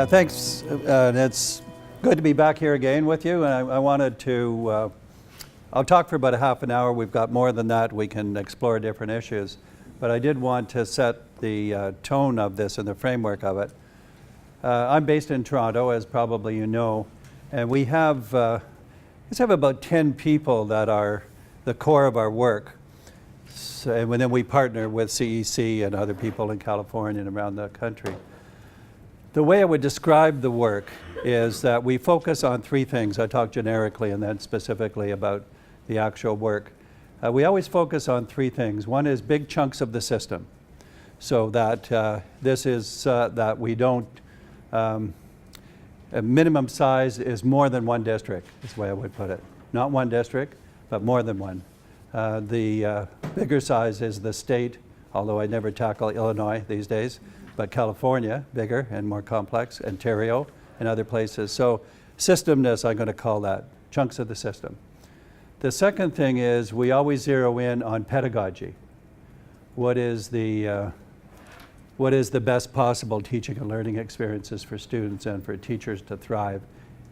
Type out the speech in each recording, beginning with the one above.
Thanks. It's good to be back here again with you. And I wanted to, I'll talk for about a half an hour. We've got more than that. We can explore different issues. But I did want to set the tone of this and the framework of it. I'm based in Toronto, as probably you know. And we have, let's have about 10 people that are the core of our work. So, and then we partner with CEC and other people in California and around the country. The way I would describe the work is that we focus on three things. I talk generically and then specifically about the actual work. We always focus on three things. One is big chunks of the system, so that this is that we don't, a minimum size is more than one district, is the way I would put it. Not one district, but more than one. The bigger size is the state, although I never tackle Illinois these days, but California, bigger and more complex, Ontario, and other places. So systemness, I'm going to call that, chunks of the system. The second thing is we always zero in on pedagogy. What is the best possible teaching and learning experiences for students and for teachers to thrive,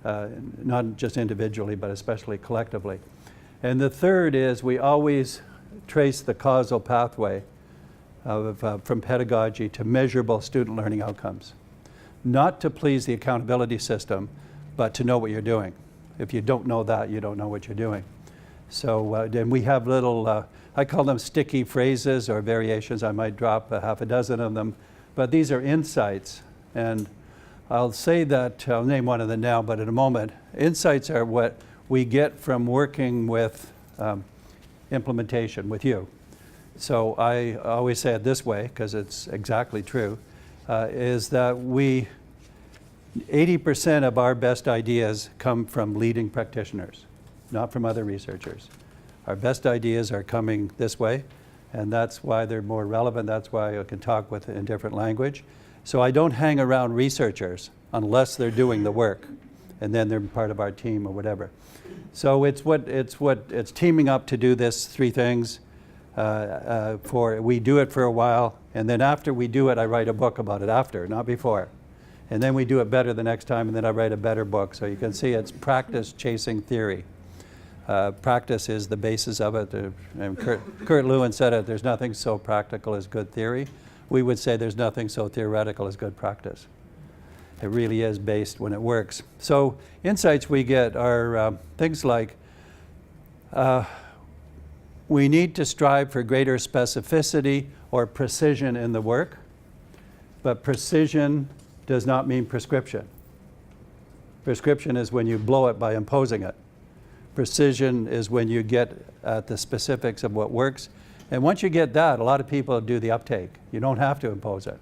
not just individually, but especially collectively. And the third is we always trace the causal pathway from pedagogy to measurable student learning outcomes. Not to please the accountability system, but to know what you're doing. If you don't know that, you don't know what you're doing. So then we have little, I call them sticky phrases or variations. I might drop a half a dozen of them, but these are insights. And I'll say that, I'll name one of them now, but in a moment, insights are what we get from working with implementation with you. So I always say it this way, because it's exactly true, is that 80% of our best ideas come from leading practitioners, not from other researchers. Our best ideas are coming this way, and that's why they're more relevant. That's why I can talk with in different language. So I don't hang around researchers unless they're doing the work, and then they're part of our team or whatever. So it's teaming up to do this three things. We do it for a while, and then after we do it, I write a book about it after, not before. And then we do it better the next time, and then I write a better book. So you can see it's practice chasing theory. Practice is the basis of it. And Kurt Lewin said it, there's nothing so practical as good theory. We would say there's nothing so theoretical as good practice. It really is based when it works. So insights we get are things like, we need to strive for greater specificity or precision in the work, but precision does not mean prescription. Prescription is when you blow it by imposing it. Precision is when you get at the specifics of what works. And once you get that, a lot of people do the uptake. You don't have to impose it.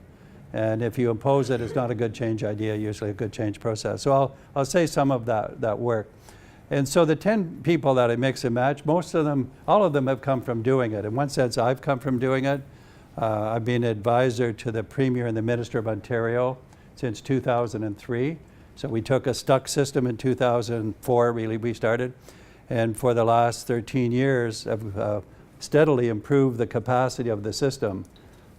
And if you impose it, it's not a good change idea, usually a good change process. So I'll say some of that work. And so the 10 people that I mix and match, most of them, all of them have come from doing it. In one sense, I've come from doing it. I've been an advisor to the Premier and the Minister of Ontario since 2003. So we took a stuck system in 2004, really, we started. And for the last 13 years, have steadily improved the capacity of the system.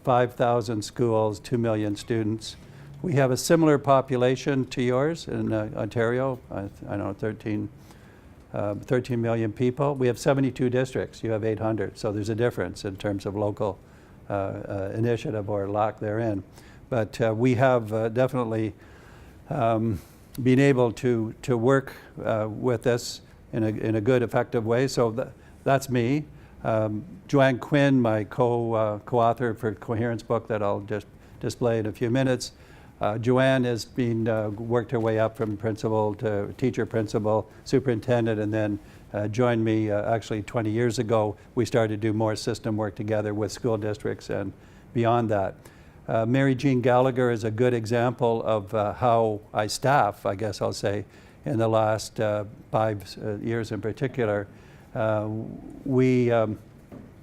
5,000 schools, 2 million students. We have a similar population to yours in Ontario. I don't know, 13 million people. We have 72 districts. You have 800. So there's a difference in terms of local initiative or lack therein. But we have definitely been able to work with this in a good, effective way. So that's me. Joanne Quinn, my co-author for Coherence book that I'll just display in a few minutes. Joanne has been worked her way up from principal to teacher principal, superintendent, and then joined me actually 20 years ago. We started to do more system work together with school districts and beyond that. Mary Jean Gallagher is a good example of how I staff, I guess I'll say, in the last 5 years in particular.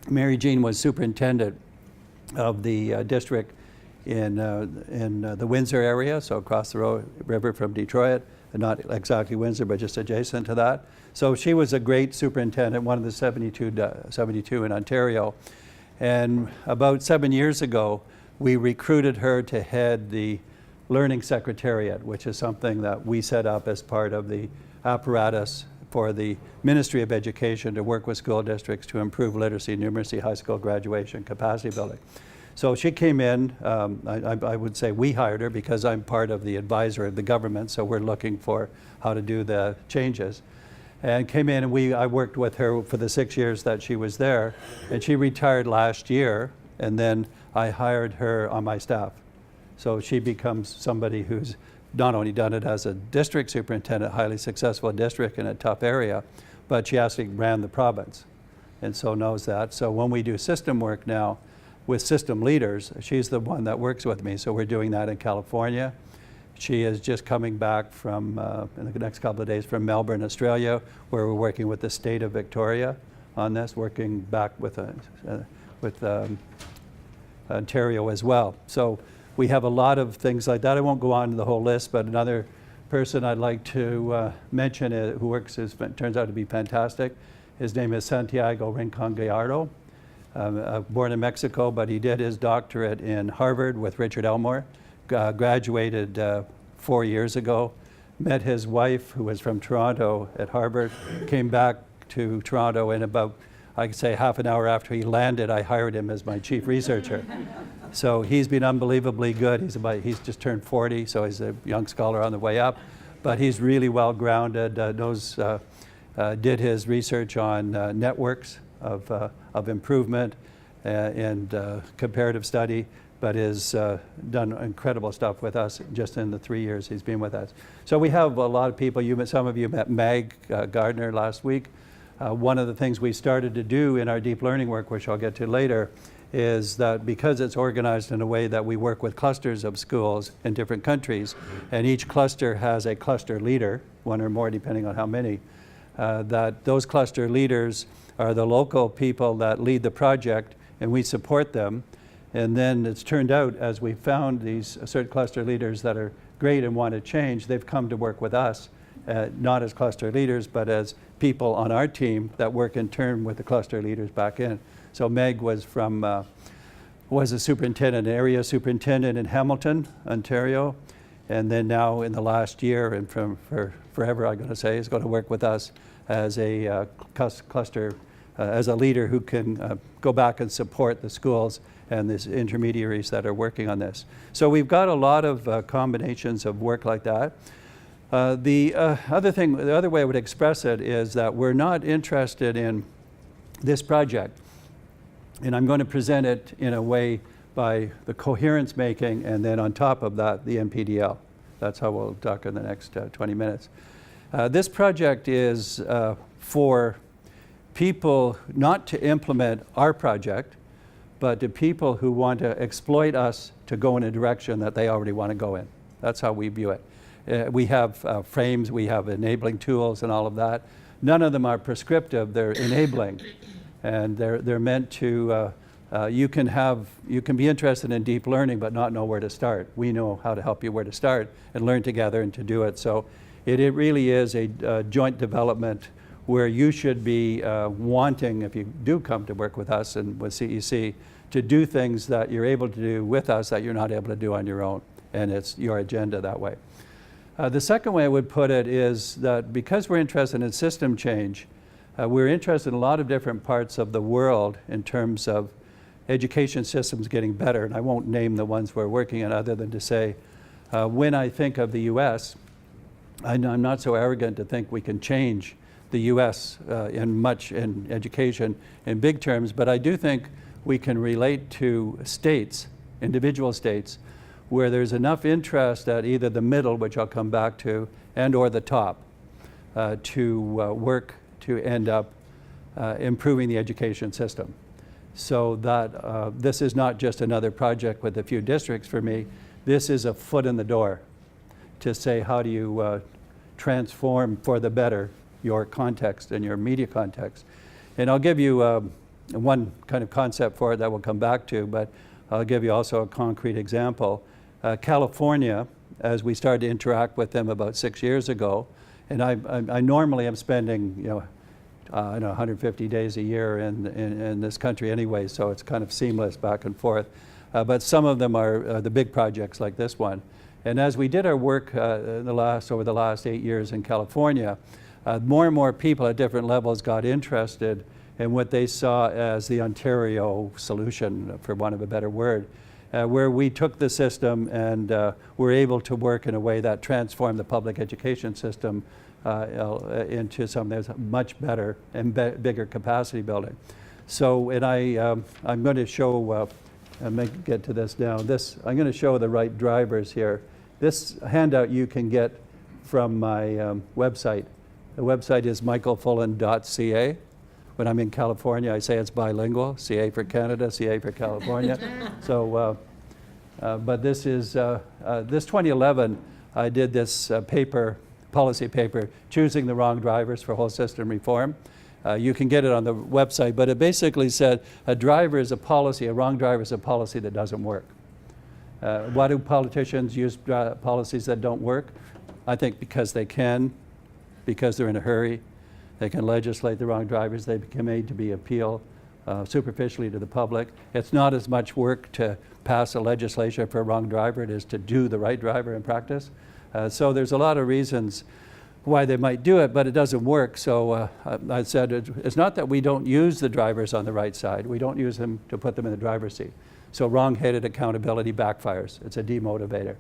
Mary Jean was superintendent of the district in the Windsor area, so across the river from Detroit, and not exactly Windsor, but just adjacent to that. So she was a great superintendent, one of the 72 in Ontario. And about 7 years ago, we recruited her to head the Learning Secretariat, which is something that we set up as part of the apparatus for the Ministry of Education to work with school districts to improve literacy, numeracy, high school graduation, capacity building. So she came in, I would say we hired her because I'm part of the advisor of the government, so we're looking for how to do the changes. And came in and I worked with her for the 6 years that she was there, and she retired last year, and then I hired her on my staff. So she becomes somebody who's not only done it as a district superintendent, highly successful district in a tough area, but she actually ran the province and so knows that. So when we do system work now with system leaders, she's the one that works with me. So we're doing that in California. She is just coming back from, in the next couple of days, from Melbourne, Australia, where we're working with the state of Victoria on this, working back with Ontario as well. So we have a lot of things like that. I won't go on to the whole list, but another person I'd like to mention who works turns out to be fantastic. His name is Santiago Rincon Gallardo, born in Mexico, but he did his doctorate in Harvard with Richard Elmore, graduated 4 years ago, met his wife, who was from Toronto at Harvard, came back to Toronto, and about, I could say, half an hour after he landed, I hired him as my chief researcher. So he's been unbelievably good. He's just turned 40, so he's a young scholar on the way up. But he's really well-grounded, did his research on networks of improvement and comparative study, but has done incredible stuff with us just in the 3 years he's been with us. So we have a lot of people. Some of you met Meg Gardner last week. One of the things we started to do in our deep learning work, which I'll get to later, is that because it's organized in a way that we work with clusters of schools in different countries, and each cluster has a cluster leader, one or more depending on how many, that those cluster leaders are the local people that lead the project, and we support them. And then it's turned out, as we found these certain cluster leaders that are great and want to change, they've come to work with us, not as cluster leaders, but as people on our team that work in turn with the cluster leaders back in. So Meg was a superintendent, an area superintendent in Hamilton, Ontario, and then now in the last year and for forever, I'm going to say, is going to work with us as a cluster, as a leader who can go back and support the schools and the intermediaries that are working on this. So we've got a lot of combinations of work like that. The other way I would express it is that we're not interested in this project. And I'm going to present it in a way by the coherence making, and then on top of that, the MPDL. That's how we'll talk in the next 20 minutes. This project is for people not to implement our project, but to people who want to exploit us to go in a direction that they already want to go in. That's how we view it. We have frames, we have enabling tools and all of that. None of them are prescriptive, they're enabling. And they're meant to, you can be interested in deep learning but not know where to start. We know how to help you where to start and learn together and to do it. So it really is a joint development where you should be wanting, if you do come to work with us and with CEC, to do things that you're able to do with us that you're not able to do on your own. And it's your agenda that way. The second way I would put it is that because we're interested in system change, we're interested in a lot of different parts of the world in terms of education systems getting better. And I won't name the ones we're working on other than to say, when I think of the US, I'm not so arrogant to think we can change the US in education in big terms, but I do think we can relate to states, individual states, where there's enough interest at either the middle, which I'll come back to, and or the top to work to end up improving the education system. So that this is not just another project with a few districts for me. This is a foot in the door to say, how do you transform for the better your context and your media context? And I'll give you one kind of concept for it that we'll come back to, but I'll give you also a concrete example. California, as we started to interact with them about 6 years ago, and I normally am spending, 150 days a year in this country anyway, so it's kind of seamless back and forth. But some of them are the big projects like this one. And as we did our work over the last 8 years in California, more and more people at different levels got interested in what they saw as the Ontario solution, for want of a better word, where we took the system and were able to work in a way that transformed the public education system into something that's much better and bigger capacity building. So, and I'm going to show, I may get to this now. I'm going to show the right drivers here. This handout you can get from my website. The website is michaelfullan.ca. When I'm in California, I say it's bilingual, CA for Canada, CA for California. So, but this is, this 2011, I did this policy paper, Choosing the Wrong Drivers for Whole System Reform. You can get it on the website, but it basically said a driver is a policy, a wrong driver is a policy that doesn't work. Why do politicians use policies that don't work? I think because they can, because they're in a hurry. They can legislate the wrong drivers. They become made to be appealed superficially to the public. It's not as much work to pass a legislation for a wrong driver it is to do the right driver in practice. So there's a lot of reasons why they might do it, but it doesn't work. So I said it's not that we don't use the drivers on the right side. We don't use them to put them in the driver's seat. So wrong-headed accountability backfires. It's a demotivator.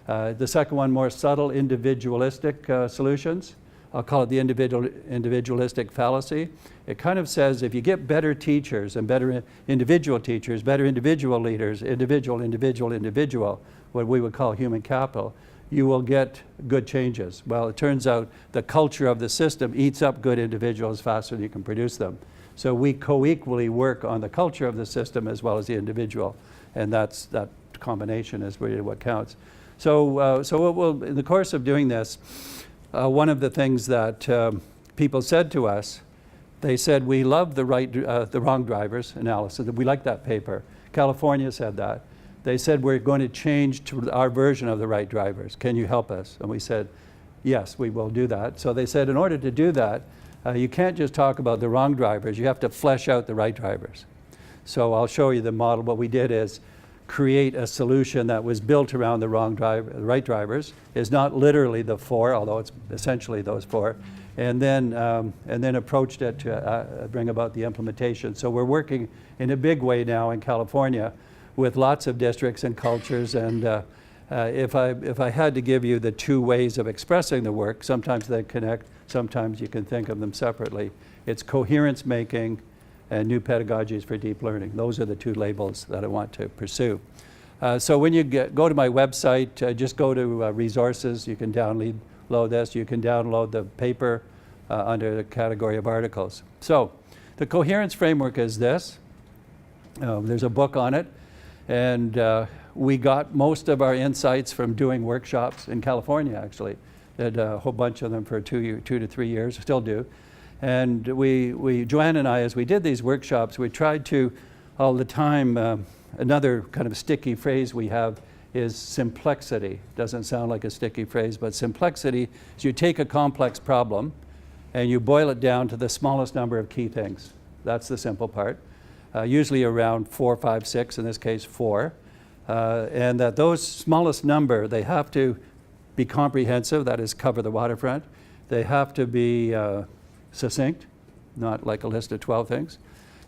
The second one, more subtle individualistic solutions. I'll call it the individualistic fallacy. It kind of says if you get better teachers and better individual teachers, better individual leaders, individual, what we would call human capital, you will get good changes. Well, it turns out the culture of the system eats up good individuals faster than you can produce them. So we co-equally work on the culture of the system as well as the individual, and that combination is really what counts. So, in the course of doing this, one of the things that people said to us, they said, we love the wrong drivers analysis. We like that paper. California said that. They said, we're going to change to our version of the right drivers. Can you help us? And we said, yes, we will do that. So they said, in order to do that, you can't just talk about the wrong drivers. You have to flesh out the right drivers. So I'll show you the model. What we did is create a solution that was built around the right drivers. Is not literally the four, although it's essentially those four, and then approached it to bring about the implementation. So we're working in a big way now in California with lots of districts and cultures. And if I had to give you the two ways of expressing the work, sometimes they connect, sometimes you can think of them separately. It's coherence making and new pedagogies for deep learning. Those are the two labels that I want to pursue. So when you go to my website, just go to resources. You can download this. You can download the paper under the category of articles. So the coherence framework is this. There's a book on it. And we got most of our insights from doing workshops in California, actually. Did a whole bunch of them for 2 to 3 years, still do. And Joanne and I, as we did these workshops, we tried to, all the time, another kind of sticky phrase we have is simplexity. Doesn't sound like a sticky phrase, but simplexity is you take a complex problem and you boil it down to the smallest number of key things. That's the simple part. Usually around 4, 5, 6, in this case 4. And that those smallest number, they have to be comprehensive, that is cover the waterfront. They have to be succinct, not like a list of 12 things,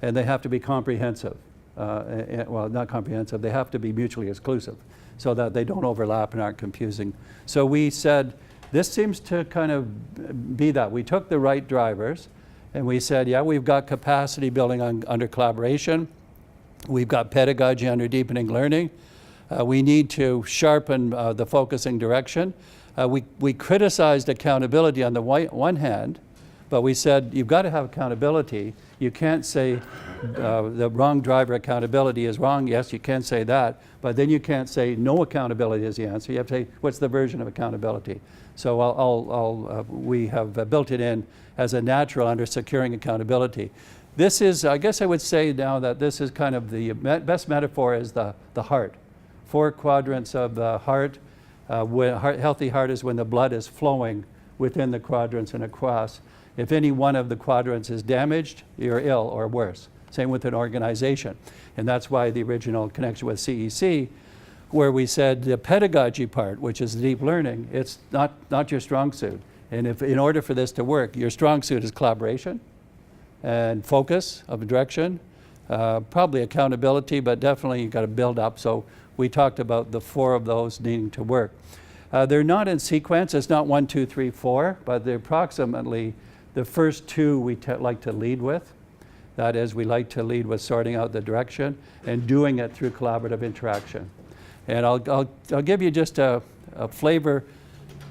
and they have to be comprehensive. Well, not comprehensive, they have to be mutually exclusive so that they don't overlap and aren't confusing. So we said, this seems to kind of be that. We took the right drivers and we said, yeah, we've got capacity building under collaboration. We've got pedagogy under deepening learning. We need to sharpen the focusing direction. We criticized accountability on the one hand, but we said, you've got to have accountability. You can't say the wrong driver accountability is wrong. Yes, you can say that, but then you can't say no accountability is the answer. You have to say, what's the version of accountability? So we have built it in as a natural under securing accountability. This is, I guess I would say now that this is kind of the best metaphor is the heart. 4 quadrants of the heart. Healthy heart is when the blood is flowing within the quadrants and across. If any one of the quadrants is damaged, you're ill or worse. Same with an organization. And that's why the original connection with CEC where we said the pedagogy part, which is deep learning, it's not your strong suit. And if in order for this to work, your strong suit is collaboration and focus of direction, probably accountability, but definitely you've got to build up. So we talked about the 4 of those needing to work. They're not in sequence. It's not 1, 2, 3, 4, but they're approximately the first 2 we like to lead with. That is, we like to lead with sorting out the direction and doing it through collaborative interaction. And I'll give you just a flavor.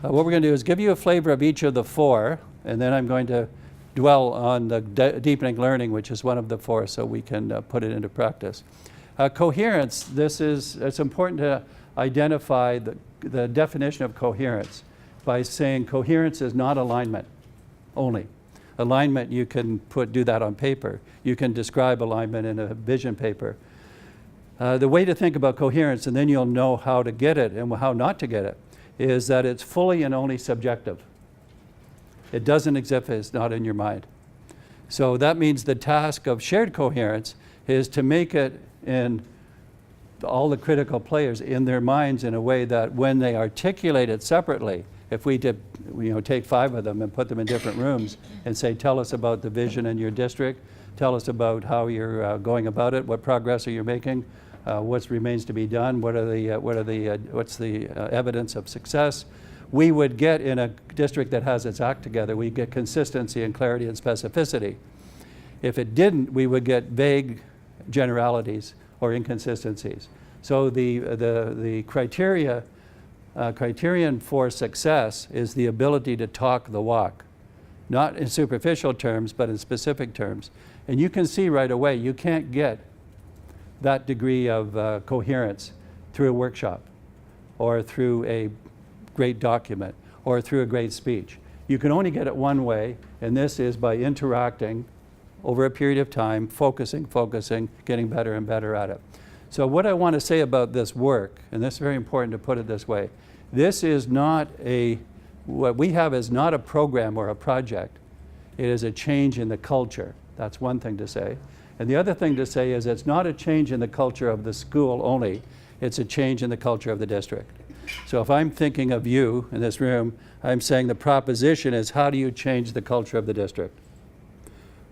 What we're going to do is give you a flavor of each of the 4, and then I'm going to dwell on the deepening learning, which is one of the 4, so we can put it into practice. Coherence, it's important to identify the definition of coherence by saying coherence is not alignment only. Alignment, you can do that on paper. You can describe alignment in a vision paper. The way to think about coherence, and then you'll know how to get it and how not to get it, is that it's fully and only subjective. It doesn't exist if it's not in your mind. So that means the task of shared coherence is to make it in all the critical players in their minds in a way that when they articulate it separately, if we did, take 5 of them and put them in different rooms and say, tell us about the vision in your district, tell us about how you're going about it, what progress are you making, what remains to be done, what's the evidence of success. We would get, in a district that has its act together, we get consistency and clarity and specificity. If it didn't, we would get vague generalities or inconsistencies. So the criterion for success is the ability to talk the walk, not in superficial terms, but in specific terms. And you can see right away, you can't get that degree of coherence through a workshop or through a great document or through a great speech. You can only get it one way, and this is by interacting over a period of time, focusing, getting better and better at it. So what I want to say about this work, and this is very important to put it this way, this is not what we have is not a program or a project. It is a change in the culture. That's one thing to say. And the other thing to say is it's not a change in the culture of the school only, it's a change in the culture of the district. So if I'm thinking of you in this room, I'm saying the proposition is how do you change the culture of the district?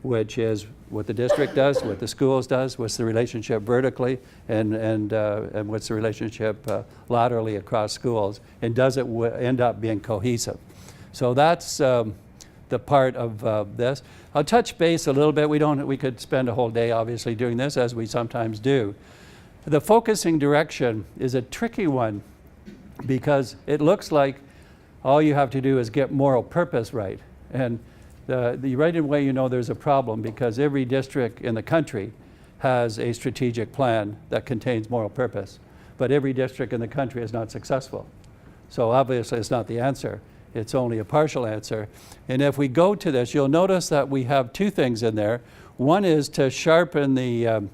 Which is what the district does, what the schools does, what's the relationship vertically, and what's the relationship laterally across schools, and does it end up being cohesive? So that's the part of this. I'll touch base a little bit. We could spend a whole day obviously doing this, as we sometimes do. The focusing direction is a tricky one because it looks like all you have to do is get moral purpose right. And the right away you know there's a problem because every district in the country has a strategic plan that contains moral purpose. But every district in the country is not successful. So obviously it's not the answer. It's only a partial answer. And if we go to this, you'll notice that we have 2 things in there. One is to sharpen the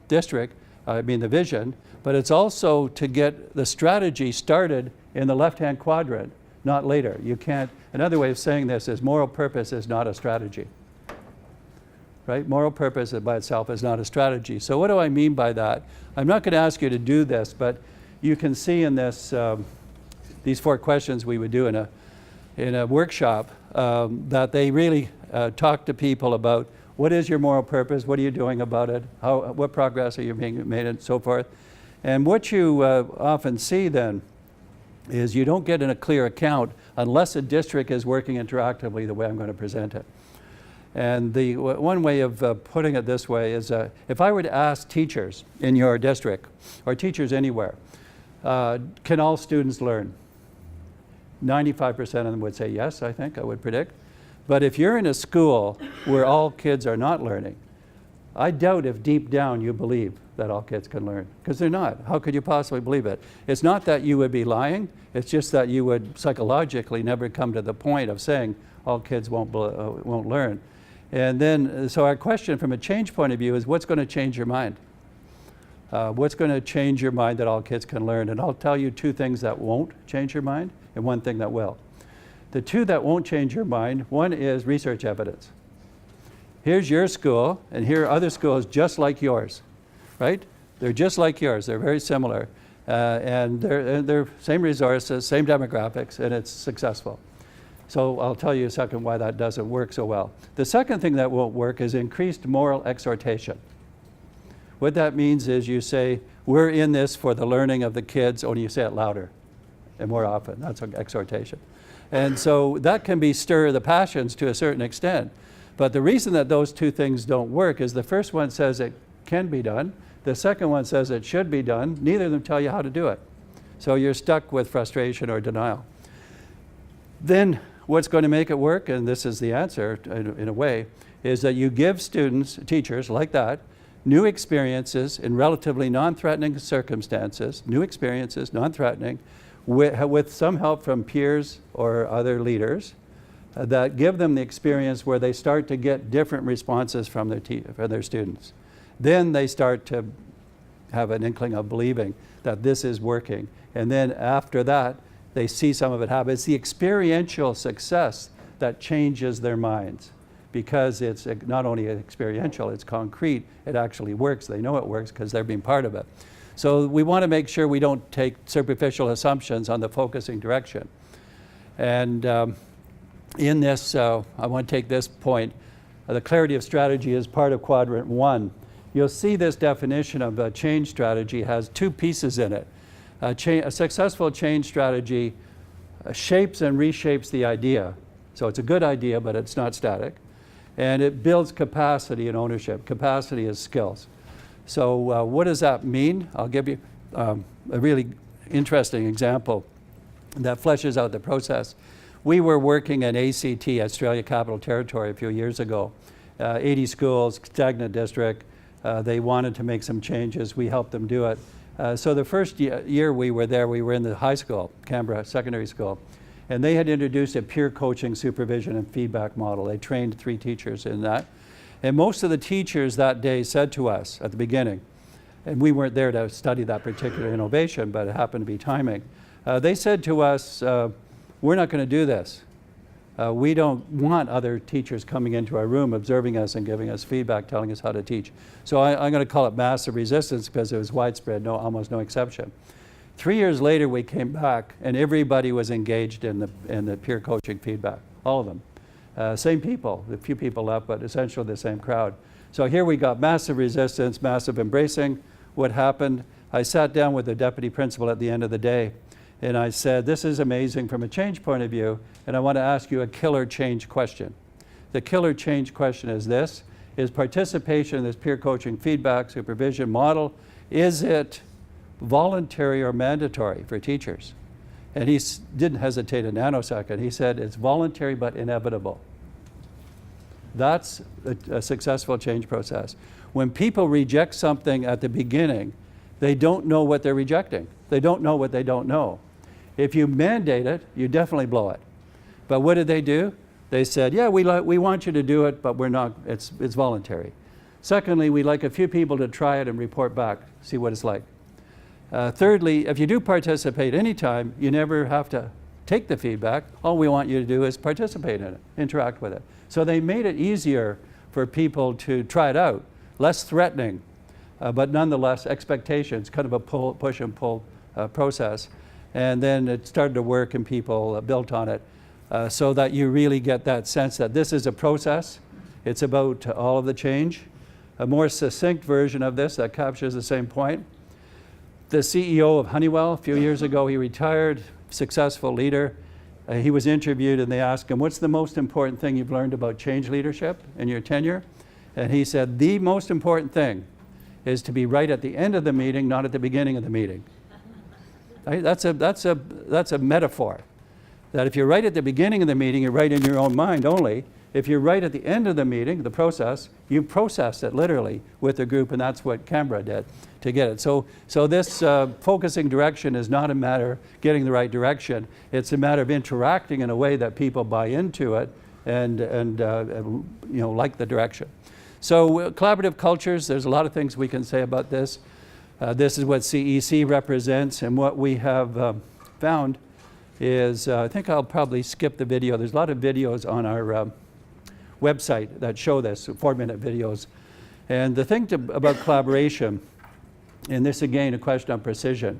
the vision, but it's also to get the strategy started in the left-hand quadrant, not later. You can't, another way of saying this is moral purpose is not a strategy. Right? Moral purpose by itself is not a strategy. So what do I mean by that? I'm not going to ask you to do this, but you can see in this, these 4 questions we would do in a workshop that they really talk to people about what is your moral purpose, what are you doing about it, what progress are you being made, and so forth. And what you often see then is you don't get in a clear account unless a district is working interactively the way I'm going to present it. And the one way of putting it this way is if I were to ask teachers in your district or teachers anywhere, can all students learn? 95% of them would say yes, I think, I would predict. But if you're in a school where all kids are not learning, I doubt if deep down you believe that all kids can learn, because they're not. How could you possibly believe it? It's not that you would be lying, it's just that you would psychologically never come to the point of saying all kids won't learn. And then, so our question from a change point of view is what's going to change your mind? What's going to change your mind that all kids can learn? And I'll tell you 2 things that won't change your mind and 1 thing that will. The 2 that won't change your mind, one is research evidence. Here's your school, and here are other schools just like yours, right? They're just like yours. They're very similar. And they're same resources, same demographics, and it's successful. So I'll tell you a second why that doesn't work so well. The second thing that won't work is increased moral exhortation. What that means is you say, we're in this for the learning of the kids, only you say it louder and more often. That's an exhortation. And so that can stir the passions to a certain extent. But the reason that those two things don't work is the first one says it can be done. The second one says it should be done. Neither of them tell you how to do it. So you're stuck with frustration or denial. Then what's going to make it work, and this is the answer in a way, is that you give students, teachers like that, new experiences in relatively non-threatening circumstances, new experiences, non-threatening, with some help from peers or other leaders that give them the experience where they start to get different responses from their students. Then they start to have an inkling of believing that this is working. And then after that, they see some of it happen. It's the experiential success that changes their minds, because it's not only experiential, it's concrete. It actually works. They know it works because they're being part of it. So we want to make sure we don't take superficial assumptions on the focusing direction. And in this, I want to take this point. The clarity of strategy is part of quadrant 1. You'll see this definition of a change strategy has two pieces in it. A successful change strategy shapes and reshapes the idea. So it's a good idea, but it's not static. And it builds capacity and ownership. Capacity is skills. So what does that mean? I'll give you a really interesting example that fleshes out the process. We were working at ACT, Australia Capital Territory, a few years ago. 80 schools, stagnant district. They wanted to make some changes. We helped them do it. So the first year we were there, we were in the high school, Canberra Secondary School. And they had introduced a peer coaching, supervision, and feedback model. They trained 3 teachers in that. And most of the teachers that day said to us at the beginning, and we weren't there to study that particular innovation, but it happened to be timing. They said to us, we're not going to do this. We don't want other teachers coming into our room, observing us and giving us feedback, telling us how to teach. So I'm going to call it massive resistance because it was widespread, almost no exception. 3 years later, we came back, and everybody was engaged in the peer coaching feedback, all of them. Same people, a few people left, but essentially the same crowd. So here we got massive resistance, massive embracing. What happened? I sat down with the deputy principal at the end of the day, and I said, this is amazing from a change point of view, and I want to ask you a killer change question. The killer change question is this: is participation in this peer coaching feedback supervision model, is it voluntary or mandatory for teachers? And he didn't hesitate a nanosecond. He said, it's voluntary but inevitable. That's a successful change process. When people reject something at the beginning, they don't know what they're rejecting. They don't know what they don't know. If you mandate it, you definitely blow it. But what did they do? They said, yeah, we want you to do it, but we're not, it's voluntary. Secondly, we'd like a few people to try it and report back, see what it's like. Thirdly, if you do participate anytime, you never have to take the feedback. All we want you to do is participate in it, interact with it. So they made it easier for people to try it out, less threatening, but nonetheless expectations, kind of a push and pull process. And then it started to work and people built on it so that you really get that sense that this is a process. It's about all of the change. A more succinct version of this that captures the same point. The CEO of Honeywell, a few years ago, he retired, successful leader. He was interviewed and they asked him, what's the most important thing you've learned about change leadership in your tenure? And he said, the most important thing is to be right at the end of the meeting, not at the beginning of the meeting. Right? That's a metaphor. That if you're right at the beginning of the meeting, you're right in your own mind only. If you're right at the end of the meeting, the process, you process it literally with the group, and that's what Canberra did to get it. So this focusing direction is not a matter of getting the right direction. It's a matter of interacting in a way that people buy into it and like the direction. So collaborative cultures, there's a lot of things we can say about this. This is what CEC represents, and what we have found is, I think I'll probably skip the video. There's a lot of videos on our website that show this, 4-minute videos. And the thing about collaboration, and this again a question on precision,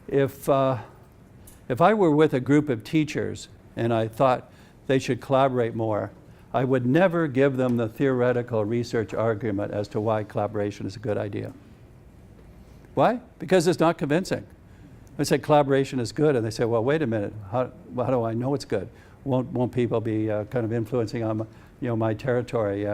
If I were with a group of teachers and I thought they should collaborate more, I would never give them the theoretical research argument as to why collaboration is a good idea. Why? Because it's not convincing. I say collaboration is good, and they say, well, wait a minute, how do I know it's good? Won't people be kind of influencing on my territory?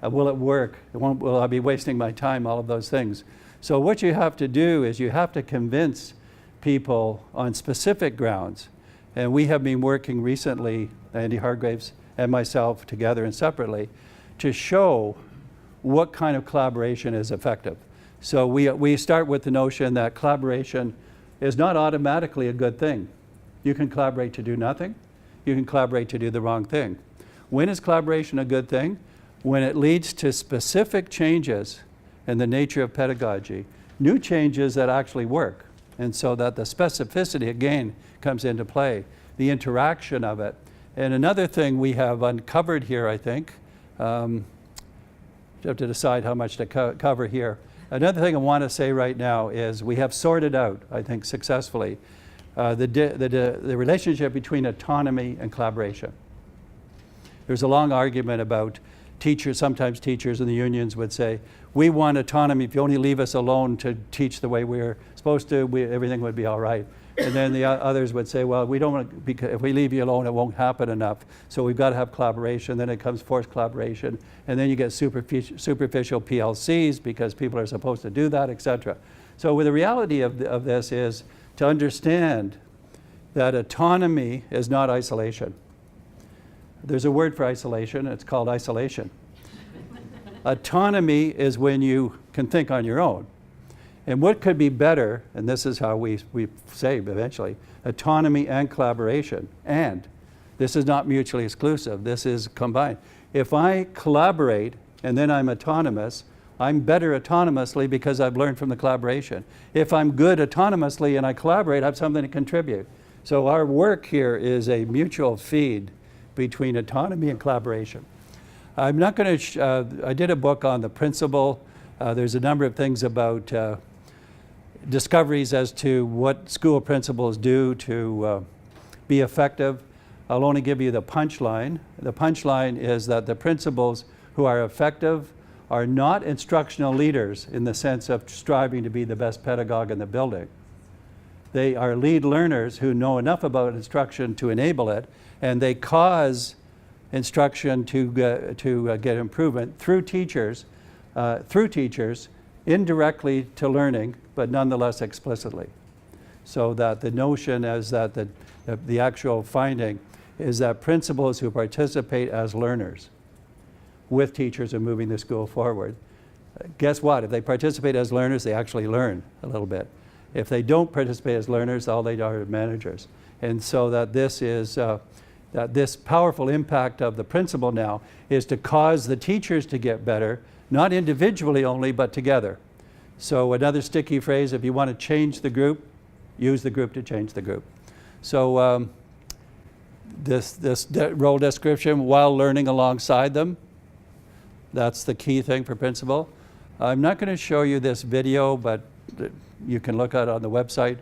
Will it work? Will I be wasting my time? All of those things. So what you have to do is you have to convince people on specific grounds. And we have been working recently, Andy Hargraves and myself together and separately, to show what kind of collaboration is effective. So we start with the notion that collaboration is not automatically a good thing. You can collaborate to do nothing. You can collaborate to do the wrong thing. When is collaboration a good thing? When it leads to specific changes in the nature of pedagogy, new changes that actually work. And so that the specificity, again, comes into play, the interaction of it. And another thing we have uncovered here, I think, you have to decide how much to cover here. Another thing I want to say right now is we have sorted out, I think successfully, the relationship between autonomy and collaboration. There's a long argument about teachers, sometimes teachers in the unions would say, we want autonomy. If you only leave us alone to teach the way we're supposed to, everything would be all right. And then the others would say, well, we don't want to, if we leave you alone, it won't happen enough. So we've got to have collaboration. Then it comes forced collaboration. And then you get superficial PLCs because people are supposed to do that, etc. So the reality of this is to understand that autonomy is not isolation. There's a word for isolation. It's called isolation. Autonomy is when you can think on your own. And what could be better, and this is how we say eventually, autonomy and collaboration. And this is not mutually exclusive. This is combined. If I collaborate and then I'm autonomous, I'm better autonomously because I've learned from the collaboration. If I'm good autonomously and I collaborate, I have something to contribute. So our work here is a mutual feed between autonomy and collaboration. I'm not going to, I did a book on the principle. There's a number of things about discoveries as to what school principals do to be effective. I'll only give you the punchline. The punchline is that the principals who are effective are not instructional leaders in the sense of striving to be the best pedagogue in the building. They are lead learners who know enough about instruction to enable it, and they cause instruction to get improvement through teachers, indirectly to learning, but nonetheless explicitly. So that the notion is that the actual finding is that principals who participate as learners with teachers are moving the school forward. Guess what? If they participate as learners, they actually learn a little bit. If they don't participate as learners, all they are managers. And so that this is that this powerful impact of the principal now is to cause the teachers to get better, not individually only, but together. So another sticky phrase, if you want to change the group, use the group to change the group. So this role description, while learning alongside them, that's the key thing for principal. I'm not going to show you this video, but you can look at it on the website.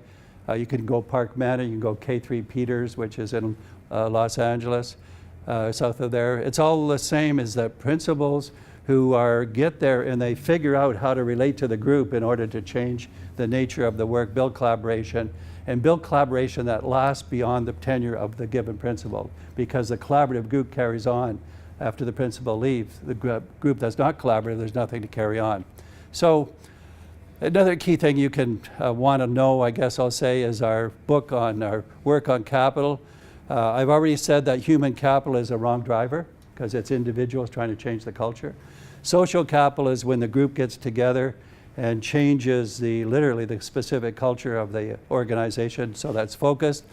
You can go Park Manor, you can go K3 Peters, which is in Los Angeles, south of there. It's all the same as that principals who get there and they figure out how to relate to the group in order to change the nature of the work, build collaboration, and build collaboration that lasts beyond the tenure of the given principal, because the collaborative group carries on after the principal leaves. The group that's not collaborative, there's nothing to carry on. So another key thing you can want to know, I guess I'll say, is our book on our work on capital. I've already said that human capital is a wrong driver because it's individuals trying to change the culture. Social capital is when the group gets together and changes literally the specific culture of the organization, so that's focused.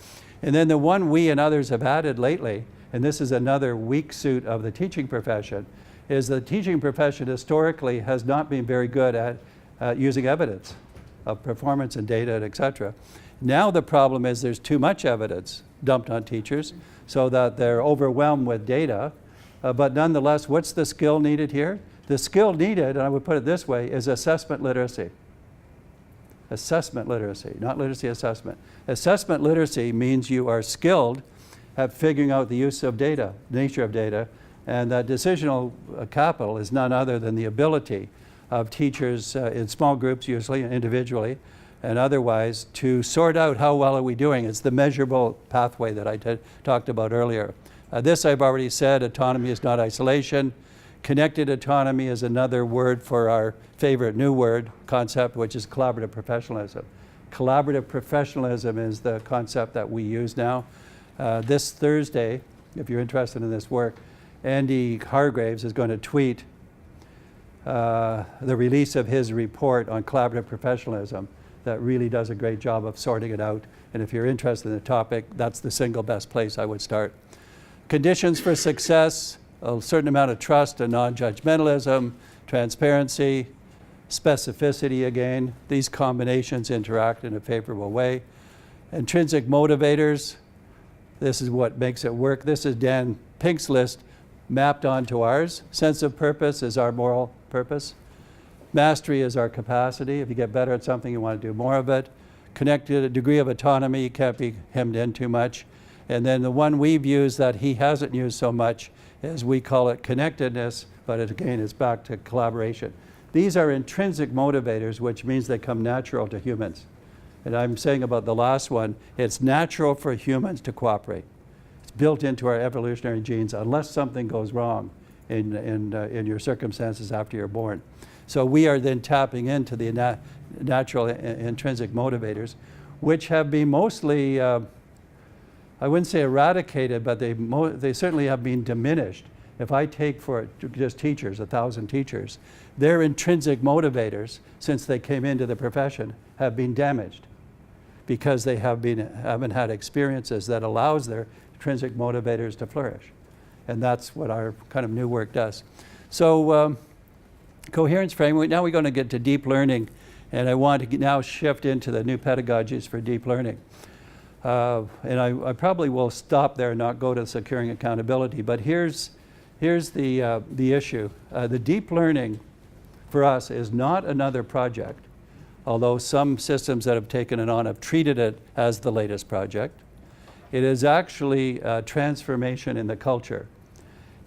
And then the one we and others have added lately, and this is another weak suit of the teaching profession, is the teaching profession historically has not been very good at using evidence of performance and data, et cetera. Now the problem is there's too much evidence dumped on teachers so that they're overwhelmed with data. But nonetheless, what's the skill needed here? The skill needed, and I would put it this way, is assessment literacy. Assessment literacy, not literacy assessment. Assessment literacy means you are skilled at figuring out the use of data, nature of data, and that decisional capital is none other than the ability of teachers in small groups, usually individually, and otherwise, to sort out how well are we doing. It's the measurable pathway that I talked about earlier. This I've already said, autonomy is not isolation. Connected autonomy is another word for our favorite new word concept, which is collaborative professionalism. Collaborative professionalism is the concept that we use now. This Thursday, if you're interested in this work, Andy Hargraves is going to tweet the release of his report on collaborative professionalism that really does a great job of sorting it out. And if you're interested in the topic, that's the single best place I would start. Conditions for success: a certain amount of trust and non-judgmentalism, transparency, specificity again. These combinations interact in a favorable way. Intrinsic motivators, this is what makes it work. This is Dan Pink's list mapped onto ours. Sense of purpose is our moral purpose. Mastery is our capacity. If you get better at something, you want to do more of it. Connected, a degree of autonomy, you can't be hemmed in too much. And then the one we've used that he hasn't used so much is, we call it connectedness, but it again is back to collaboration. These are intrinsic motivators, which means they come natural to humans. And I'm saying about the last one, it's natural for humans to cooperate. It's built into our evolutionary genes unless something goes wrong in your circumstances after you're born. So we are then tapping into the natural intrinsic motivators, which have been mostly, I wouldn't say eradicated, but they certainly have been diminished. If I take for just teachers, 1,000 teachers, their intrinsic motivators, since they came into the profession, have been damaged because they haven't had experiences that allows their intrinsic motivators to flourish. And that's what our kind of new work does. So coherence framework, now we're going to get to deep learning, and I want to now shift into the new pedagogies for deep learning. And I probably will stop there and not go to securing accountability, but here's the issue. The deep learning for us is not another project, although some systems that have taken it on have treated it as the latest project. It is actually a transformation in the culture.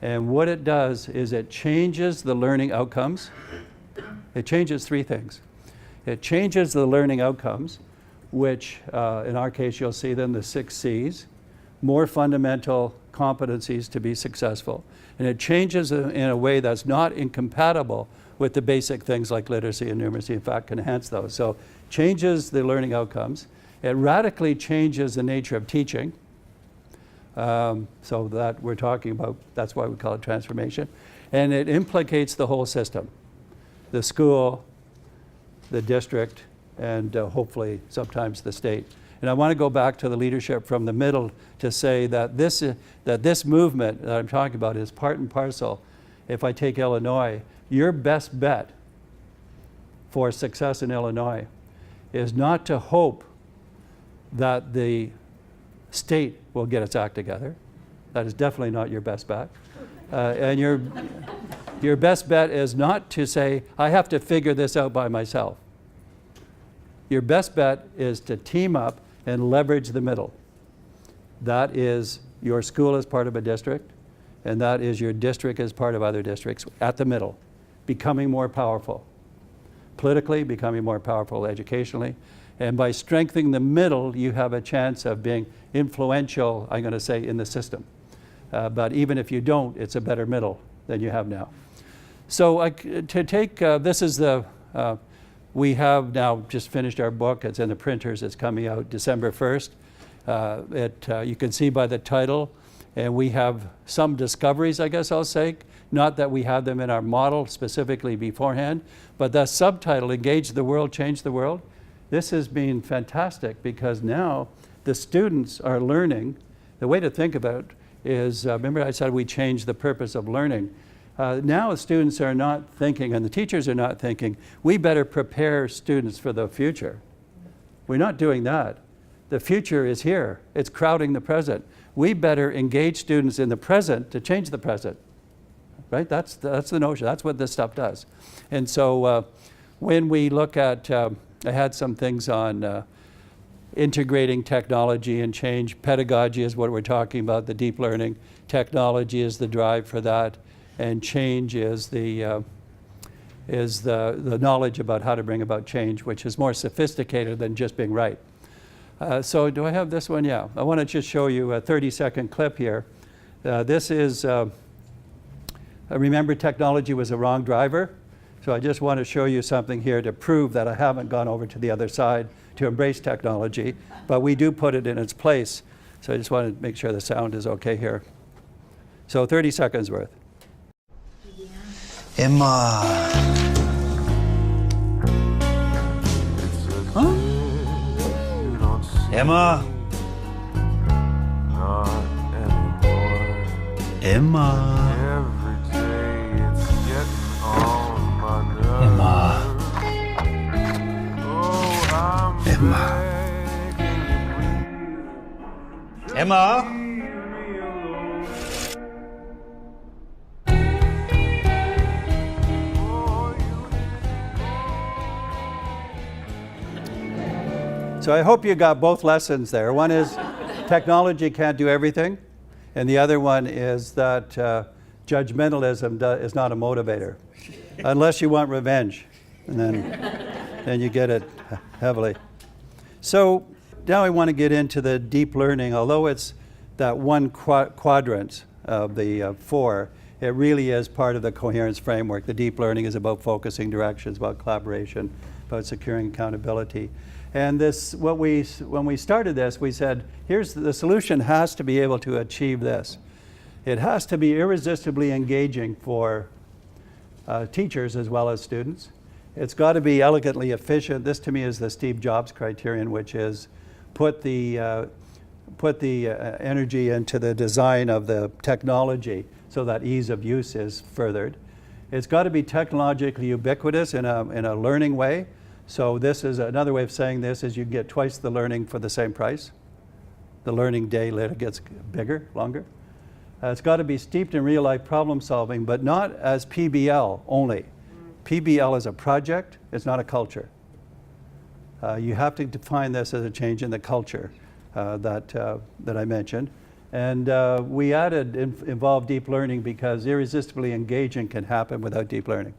And what it does is it changes the learning outcomes. It changes three things. It changes the learning outcomes, which in our case you'll see them, the 6 C's, more fundamental competencies to be successful. And it changes in a way that's not incompatible with the basic things like literacy and numeracy, in fact can enhance those. So changes the learning outcomes. It radically changes the nature of teaching. So that we're talking about, that's why we call it transformation. And it implicates the whole system, the school, the district, and hopefully sometimes the state. And I want to go back to the leadership from the middle to say that this movement that I'm talking about is part and parcel. If I take Illinois, your best bet for success in Illinois is not to hope that the state will get its act together. That is definitely not your best bet. And your best bet is not to say, I have to figure this out by myself. Your best bet is to team up and leverage the middle. That is your school as part of a district, and that is your district as part of other districts at the middle, becoming more powerful. Politically, becoming more powerful educationally. And by strengthening the middle, you have a chance of being influential, I'm going to say, in the system. But even if you don't, it's a better middle than you have now. So to take, this is the, we have now just finished our book. It's in the printers. It's coming out December 1st. You can see by the title. And we have some discoveries, I guess I'll say. Not that we had them in our model specifically beforehand, but the subtitle, Engage the World, Change the World. This has been fantastic because now the students are learning. The way to think about it is, remember I said we changed the purpose of learning. Now the students are not thinking, and the teachers are not thinking, we better prepare students for the future. We're not doing that. The future is here. It's crowding the present. We better engage students in the present to change the present. Right? That's the notion. That's what this stuff does. And so when we look at I had some things on integrating technology and change. Pedagogy is what we're talking about, the deep learning. Technology is the drive for that, and change is the knowledge about how to bring about change, which is more sophisticated than just being right. So do I have this one? Yeah. I want to just show you a 30-second clip here. This is, remember technology was a wrong driver? So I just want to show you something here to prove that I haven't gone over to the other side to embrace technology, but we do put it in its place. So I just want to make sure the sound is okay here. So 30 seconds worth. Emma. Huh? Emma. Not anymore. Emma. Every day it's getting on my nerves. Emma. Oh, I'm Emma. begging you, please. Emma. Leave me alone. Oh, you So I hope you got both lessons there. One is technology can't do everything, and the other one is that judgmentalism is not a motivator, unless you want revenge, and then you get it heavily. So now I want to get into the deep learning. Although it's that one quadrant of the four, it really is part of the coherence framework. The deep learning is about focusing directions, about collaboration, about securing accountability. And this, when we started this, we said, here's the solution has to be able to achieve this. It has to be irresistibly engaging for teachers as well as students. It's got to be elegantly efficient. This to me is the Steve Jobs criterion, which is put the energy into the design of the technology so that ease of use is furthered. It's got to be technologically ubiquitous in a learning way. So this is another way of saying this is you get twice the learning for the same price. The learning day later gets bigger, longer. It's got to be steeped in real life problem solving, but not as PBL only. PBL is a project, it's not a culture. You have to define this as a change in the culture that I mentioned. And we added involve deep learning because irresistibly engaging can happen without deep learning.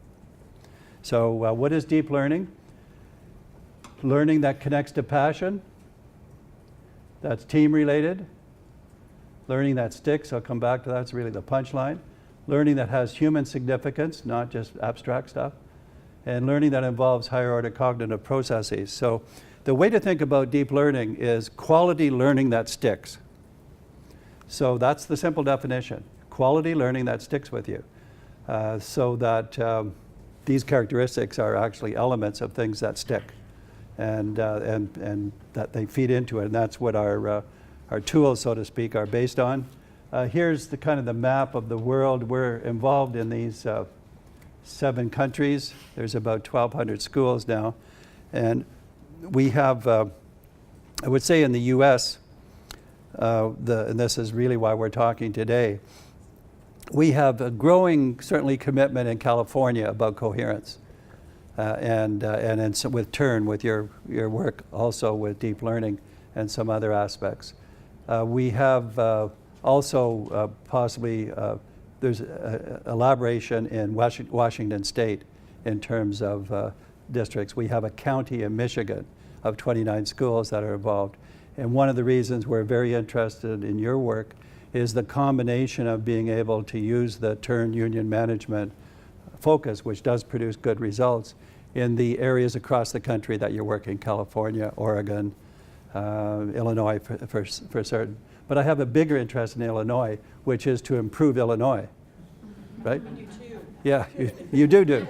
So what is deep learning? Learning that connects to passion, that's team related. Learning that sticks, I'll come back to that, it's really the punchline. Learning that has human significance, not just abstract stuff. And learning that involves higher order cognitive processes. So the way to think about deep learning is quality learning that sticks. So that's the simple definition. Quality learning that sticks with you. So that these characteristics are actually elements of things that stick. And that they feed into it, and that's what our tools, so to speak, are based on. Here's the kind of the map of the world. We're involved in these 7 countries. There's about 1,200 schools now, and we have, I would say, in the U.S. And this is really why we're talking today. We have a growing, certainly, commitment in California about coherence. And with Turn, with your work also with deep learning and some other aspects. We have also possibly, there's elaboration in Washington State in terms of districts. We have a county in Michigan of 29 schools that are involved. And one of the reasons we're very interested in your work is the combination of being able to use the Turn union management focus, which does produce good results, in the areas across the country that you're working, California, Oregon, Illinois for certain. But I have a bigger interest in Illinois, which is to improve Illinois, right? You too. Yeah, you do.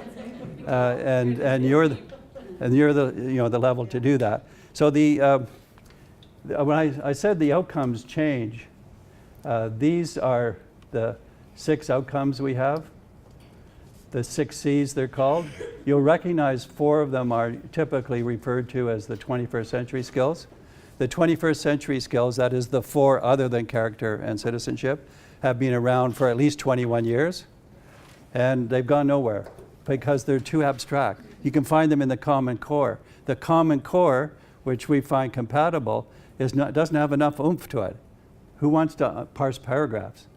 And you're the level to do that. So when I said the outcomes change, these are the 6 outcomes we have. The 6 C's they're called. You'll recognize 4 of them are typically referred to as the 21st century skills. The 21st century skills, that is the 4 other than character and citizenship, have been around for at least 21 years. And they've gone nowhere because they're too abstract. You can find them in the Common Core. The Common Core, which we find compatible, doesn't have enough oomph to it. Who wants to parse paragraphs?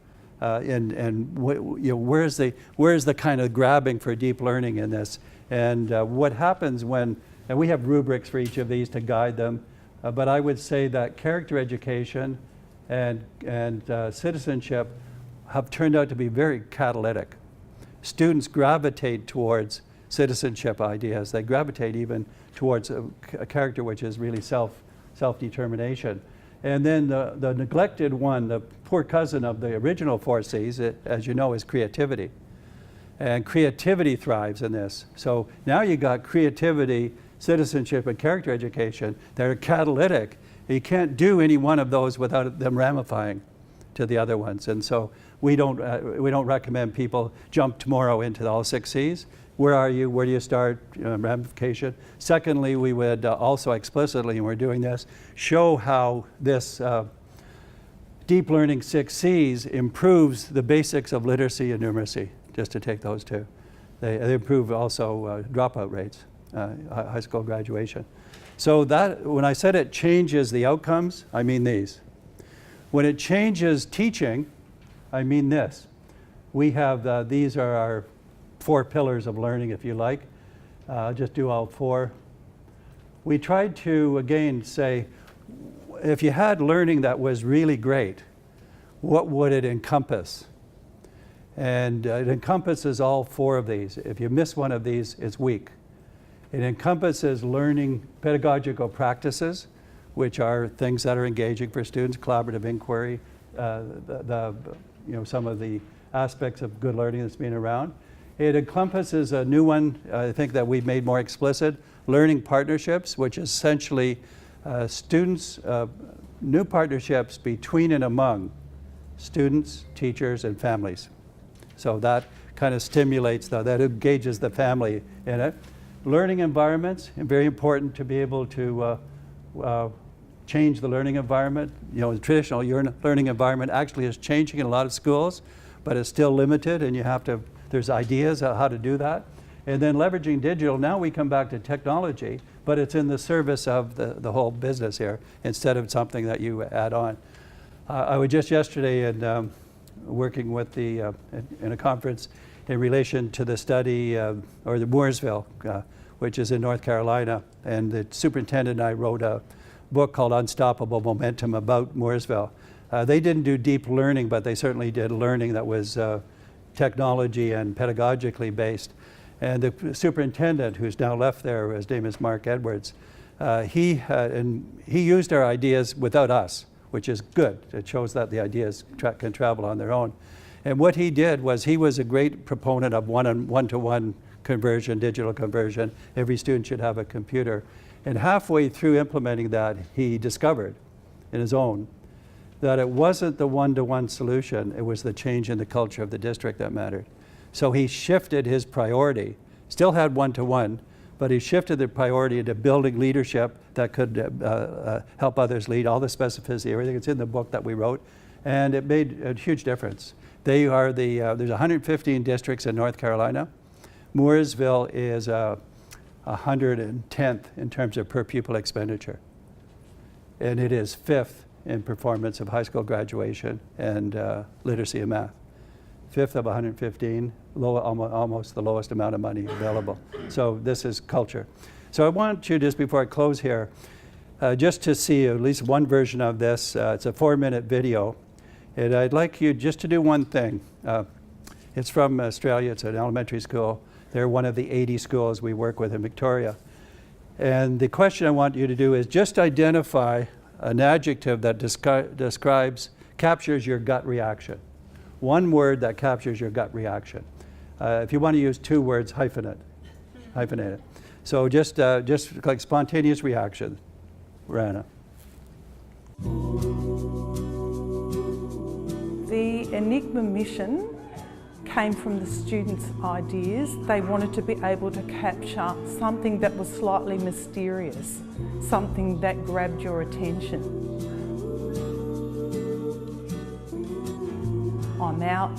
Where's the kind of grabbing for deep learning in this? And what happens when, and we have rubrics for each of these to guide them, but I would say that character education and citizenship have turned out to be very catalytic. Students gravitate towards citizenship ideas. They gravitate even towards a character which is really self-determination. And then the neglected one, the poor cousin of the original 4 C's, as you know, is creativity. And creativity thrives in this. So now you got creativity, citizenship, and character education that are catalytic. You can't do any one of those without them ramifying to the other ones. And so we don't recommend people jump tomorrow into all 6 C's. Where are you? Where do you start? Ramification. Secondly, we would also explicitly, and we're doing this, show how this deep learning 6 C's improves the basics of literacy and numeracy, just to take those 2. They improve also dropout rates, high school graduation. So that, when I said it changes the outcomes, I mean these. When it changes teaching, I mean this. We have, these are our 4 pillars of learning, if you like. I'll just do all 4. We tried to, again, say, if you had learning that was really great, what would it encompass? And it encompasses all 4 of these. If you miss one of these, it's weak. It encompasses learning pedagogical practices, which are things that are engaging for students, collaborative inquiry, some of the aspects of good learning that's been around. It encompasses a new one, I think, that we've made more explicit, learning partnerships, which is essentially students, new partnerships between and among students, teachers, and families. So that kind of stimulates, that engages the family in it. Learning environments, and very important to be able to change the learning environment. The traditional learning environment actually is changing in a lot of schools, but it's still limited, and there's ideas on how to do that. And then leveraging digital, now we come back to technology, but it's in the service of the whole business here, instead of something that you add on. I was just yesterday working with in a conference in relation to the study, or the Mooresville, which is in North Carolina. And the superintendent and I wrote a book called Unstoppable Momentum about Mooresville. They didn't do deep learning, but they certainly did learning that was technology and pedagogically based. And the superintendent, who's now left there, his name is Mark Edwards, he used our ideas without us, which is good. It shows that the ideas can travel on their own. And what he did was, he was a great proponent of one-to-one conversion, digital conversion. Every student should have a computer. And halfway through implementing that, he discovered in his own that it wasn't the one-to-one solution, it was the change in the culture of the district that mattered. So he shifted his priority, still had one-to-one, but he shifted the priority into building leadership that could help others lead, all the specificity, everything that's in the book that we wrote, and it made a huge difference. They are there's 115 districts in North Carolina. Mooresville is 110th in terms of per pupil expenditure. And it is 5th in performance of high school graduation and literacy and math. 5th of 115, almost the lowest amount of money available. So this is culture. So I want you, just before I close here, just to see at least one version of this. It's a 4-minute video. And I'd like you just to do one thing. It's from Australia, it's an elementary school. They're one of the 80 schools we work with in Victoria. And the question I want you to do is just identify an adjective that captures your gut reaction. One word that captures your gut reaction. If you want to use 2 words, hyphenate it. So just like spontaneous reaction. Rana. The Enigma mission came from the students' ideas. They wanted to be able to capture something that was slightly mysterious, something that grabbed your attention. I'm out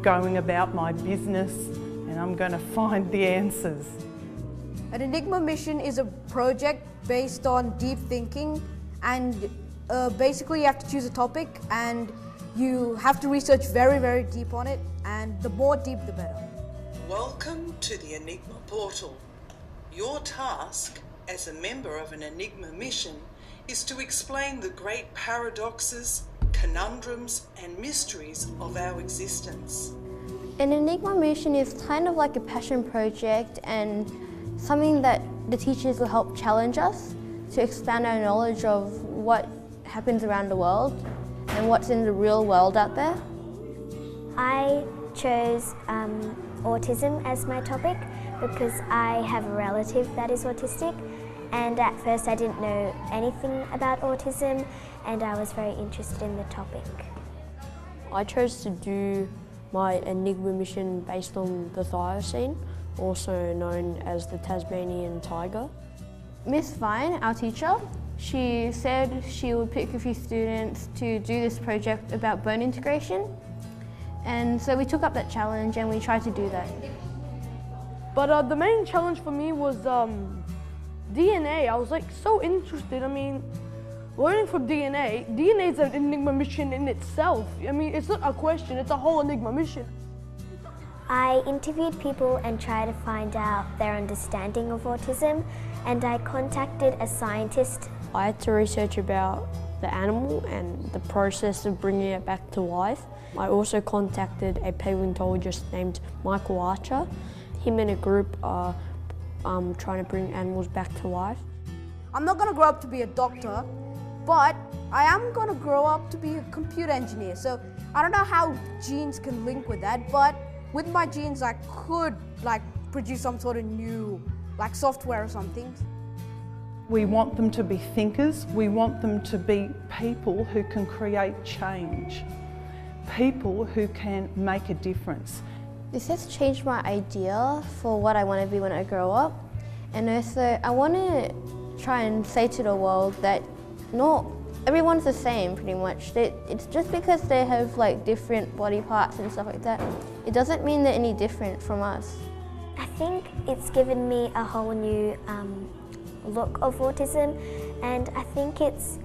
going about my business and I'm going to find the answers. An Enigma mission is a project based on deep thinking, and basically you have to choose a topic and you have to research very, very deep on it, and the more deep the better. Welcome to the Enigma portal. Your task as a member of an Enigma mission is to explain the great paradoxes, conundrums and mysteries of our existence. An Enigma mission is kind of like a passion project and something that the teachers will help challenge us to expand our knowledge of what happens around the world and what's in the real world out there. I chose autism as my topic because I have a relative that is autistic, and at first I didn't know anything about autism and I was very interested in the topic. I chose to do my Enigma mission based on the thylacine, also known as the Tasmanian tiger. Miss Vine, our teacher, she said she would pick a few students to do this project about bone integration. And so we took up that challenge and we tried to do that. But the main challenge for me was DNA. I was like so interested. I mean, learning from DNA is an Enigma mission in itself. I mean, it's not a question, it's a whole Enigma mission. I interviewed people and tried to find out their understanding of autism, and I contacted a scientist. I had to research about the animal and the process of bringing it back to life. I also contacted a paleontologist named Michael Fullan. Him and a group are trying to bring animals back to life. I'm not going to grow up to be a doctor, but I am going to grow up to be a computer engineer. So I don't know how genes can link with that, but with my genes I could produce some sort of new software or something. We want them to be thinkers, we want them to be people who can create change, people who can make a difference. This has changed my idea for what I want to be when I grow up. And also I want to try and say to the world that not everyone's the same pretty much. It's just because they have different body parts and stuff like that, it doesn't mean they're any different from us. I think it's given me a whole new look of autism, and I think it's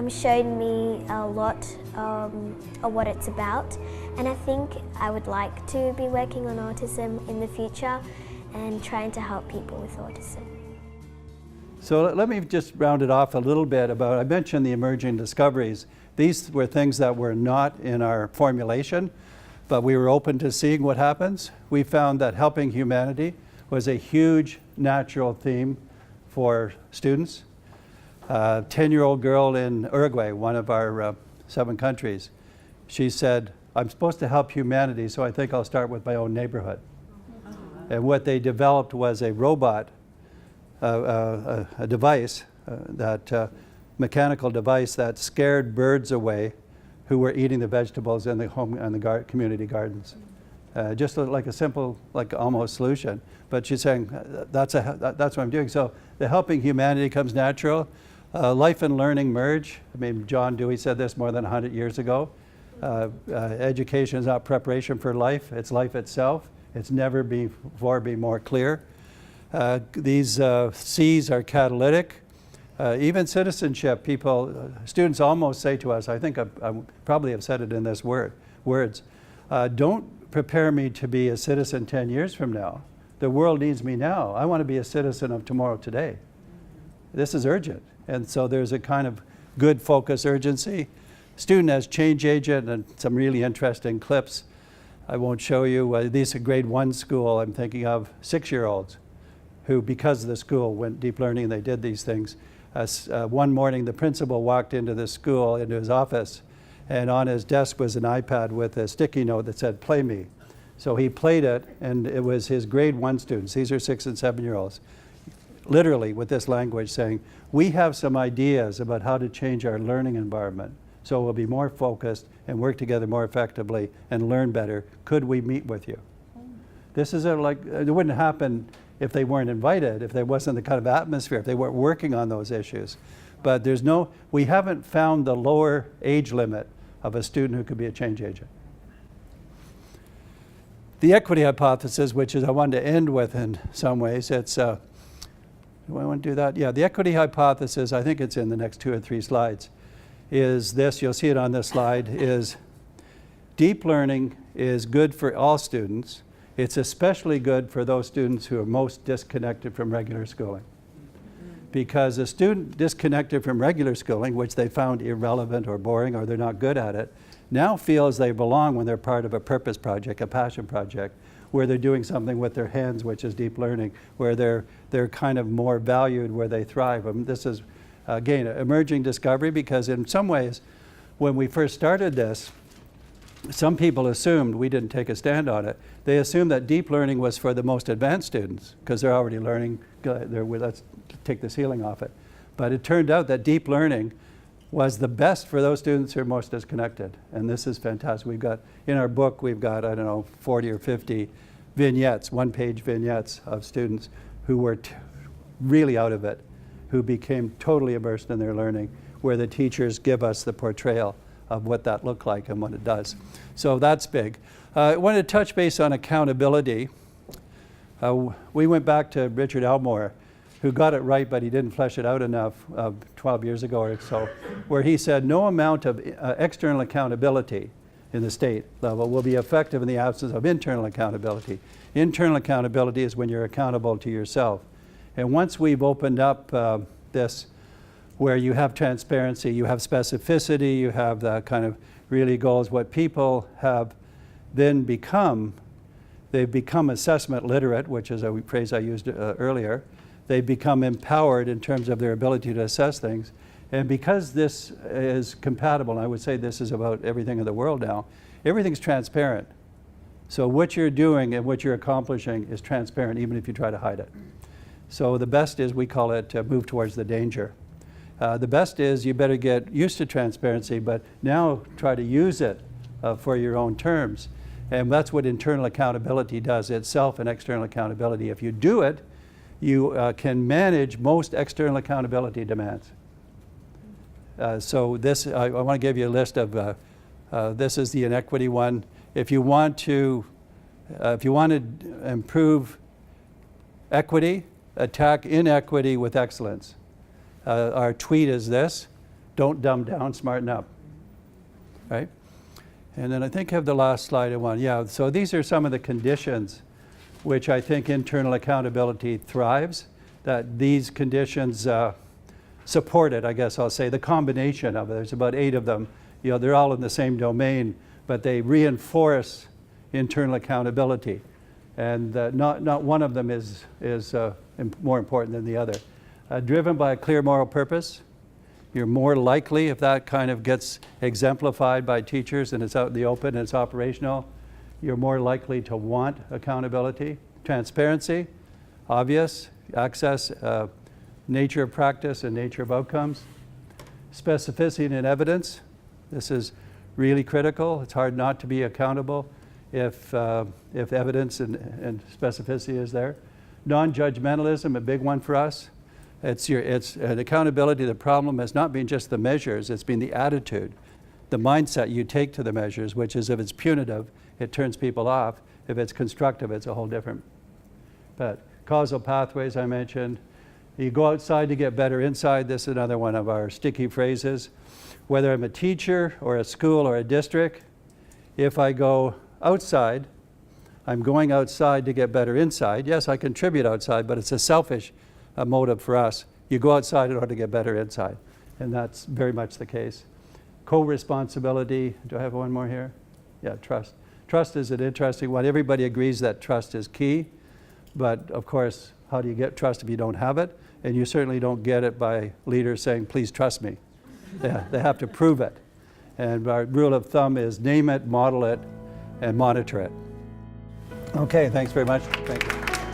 shown me a lot of what it's about, and I think I would like to be working on autism in the future and trying to help people with autism. So let me just round it off a little bit about, I mentioned the emerging discoveries. These were things that were not in our formulation, but we were open to seeing what happens. We found that helping humanity was a huge natural theme for students. 10-year-old girl in Uruguay, one of our 7 countries, she said, I'm supposed to help humanity, so I think I'll start with my own neighborhood. And what they developed was a robot, a device, mechanical device that scared birds away who were eating the vegetables in the home and the community gardens. Just like a simple, almost solution. But she's saying, that's what I'm doing. So the helping humanity comes natural. Life and learning merge. I mean, John Dewey said this more than 100 years ago. Education is not preparation for life, it's life itself. It's never before been more clear. These C's are catalytic. Even citizenship, students almost say to us, I think I probably have said it in this words, don't prepare me to be a citizen 10 years from now. The world needs me now. I want to be a citizen of tomorrow today. This is urgent. And so there's a kind of good focus urgency. Student as change agent, and some really interesting clips. I won't show you. These are grade 1 school. I'm thinking of 6-year-olds who, because the school went deep learning and they did these things. One morning, the principal walked into the school, into his office, and on his desk was an iPad with a sticky note that said, "Play me." So he played it, and it was his grade 1 students. These are 6 and 7-year-olds, literally with this language saying, we have some ideas about how to change our learning environment so we'll be more focused and work together more effectively and learn better. Could we meet with you? This is it wouldn't happen if they weren't invited, if there wasn't the kind of atmosphere, if they weren't working on those issues. But we haven't found the lower age limit of a student who could be a change agent. The equity hypothesis, which is I wanted to end with in some ways, it's Do I want to do that? Yeah, the equity hypothesis, I think it's in the next 2 or 3 slides, is this, you'll see it on this slide, is deep learning is good for all students. It's especially good for those students who are most disconnected from regular schooling. Because a student disconnected from regular schooling, which they found irrelevant or boring or they're not good at it, now feels they belong when they're part of a purpose project, a passion project, where they're doing something with their hands, which is deep learning, where they're kind of more valued, where they thrive. This is, again, emerging discovery, because in some ways, when we first started this, some people assumed, we didn't take a stand on it, they assumed that deep learning was for the most advanced students, because they're already learning, let's take the ceiling off it. But it turned out that deep learning was the best for those students who are most disconnected. And this is fantastic. We've got, in our book, we've got, I don't know, 40 or 50 vignettes, one-page vignettes of students who were really out of it, who became totally immersed in their learning, where the teachers give us the portrayal of what that looked like and what it does. So that's big. I wanted to touch base on accountability. We went back to Richard Elmore, who got it right, but he didn't flesh it out enough 12 years ago or so, where he said no amount of external accountability in the state level will be effective in the absence of internal accountability. Internal accountability is when you're accountable to yourself. And once we've opened up this, where you have transparency, you have specificity, you have the kind of really goals, what people have then become, they've become assessment literate, which is a phrase I used earlier. They become empowered in terms of their ability to assess things. And because this is compatible, and I would say this is about everything in the world now, everything's transparent. So what you're doing and what you're accomplishing is transparent, even if you try to hide it. So the best is, we call it move towards the danger. The best is you better get used to transparency, but now try to use it for your own terms. And that's what internal accountability does, itself and external accountability. If you do it, you can manage most external accountability demands. So this, I want to give you a list of, this is the inequity one. If you want to improve equity, attack inequity with excellence. Our tweet is this: don't dumb down, smarten up. Right? And then I think I have the last slide I want. Yeah, so these are some of the conditions which I think internal accountability thrives, that these conditions support it, I guess I'll say, the combination of it. There's about 8 of them. You know, they're all in the same domain, but they reinforce internal accountability. And not one of them is more important than the other. Driven by a clear moral purpose, you're more likely, if that kind of gets exemplified by teachers and it's out in the open and it's operational, you're more likely to want accountability. Transparency, obvious, access, nature of practice and nature of outcomes. Specificity and evidence, this is really critical. It's hard not to be accountable if evidence and specificity is there. Non-judgmentalism, a big one for us. It's an accountability. The problem has not been just the measures, it's been the attitude, the mindset you take to the measures, which is, if it's punitive, it turns people off. If it's constructive, it's a whole different. But causal pathways, I mentioned. You go outside to get better inside. This is another one of our sticky phrases. Whether I'm a teacher or a school or a district, if I go outside, I'm going outside to get better inside. Yes, I contribute outside, but it's a selfish motive for us. You go outside in order to get better inside. And that's very much the case. Co-responsibility. Do I have one more here? Yeah, trust. Trust is an interesting one. Everybody agrees that trust is key. But of course, how do you get trust if you don't have it? And you certainly don't get it by leaders saying, please trust me. They have to prove it. And our rule of thumb is name it, model it, and monitor it. Okay, thanks very much. Thank you.